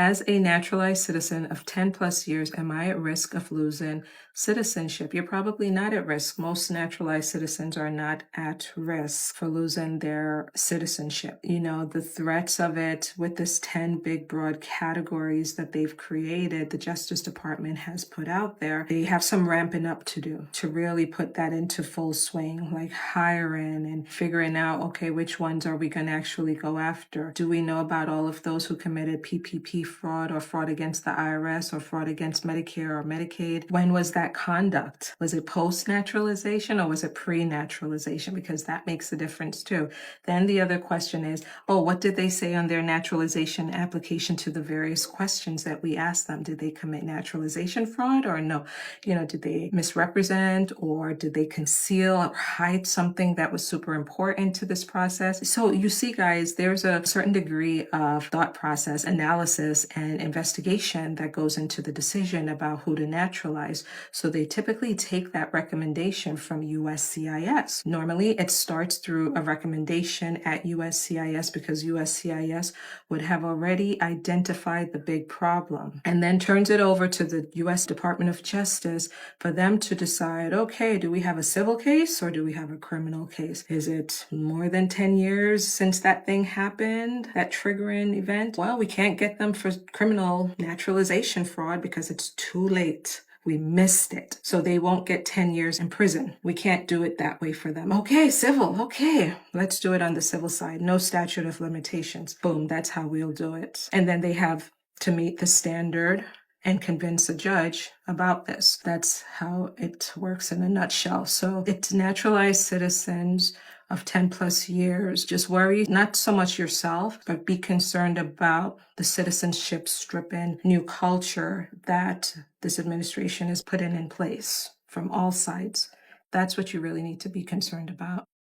As a naturalized citizen of 10 plus years, am I at risk of losing citizenship? You're probably not at risk. Most naturalized citizens are not at risk for losing their citizenship. You know, the threats of it with this 10 big broad categories that they've created, the Justice Department has put out there, they have some ramping up to do to really put that into full swing, like hiring and figuring out, okay, which ones are we going to actually go after? Do we know about all of those who committed PPP fraud or fraud against the IRS or fraud against Medicare or Medicaid? When was that conduct? Was it post-naturalization or was it pre-naturalization? Because that makes a difference too. Then the other question is, oh, what did they say on their naturalization application to the various questions that we asked them? Did they commit naturalization fraud or no? You know, did they misrepresent or did they conceal or hide something that was super important to this process? So you see, guys, there's a certain degree of thought process, analysis, and investigation that goes into the decision about who to naturalize. So they typically take that recommendation from USCIS. Normally, it starts through a recommendation at USCIS because USCIS would have already identified the big problem and then turns it over to the US Department of Justice for them to decide, okay, do we have a civil case or do we have a criminal case? Is it more than 10 years since that thing happened, that triggering event? Well, we can't get them for criminal naturalization fraud because it's too late. We missed it. So they won't get 10 years in prison. We can't do it that way for them. Okay, civil. Okay, let's do it on the civil side. No statute of limitations. Boom, that's how we'll do it. And then they have to meet the standard and convince a judge about this. That's how it works in a nutshell. So it's naturalized citizens of 10 plus years. Just worry not so much yourself, but be concerned about the citizenship stripping new culture that this administration is putting in place from all sides. That's what you really need to be concerned about.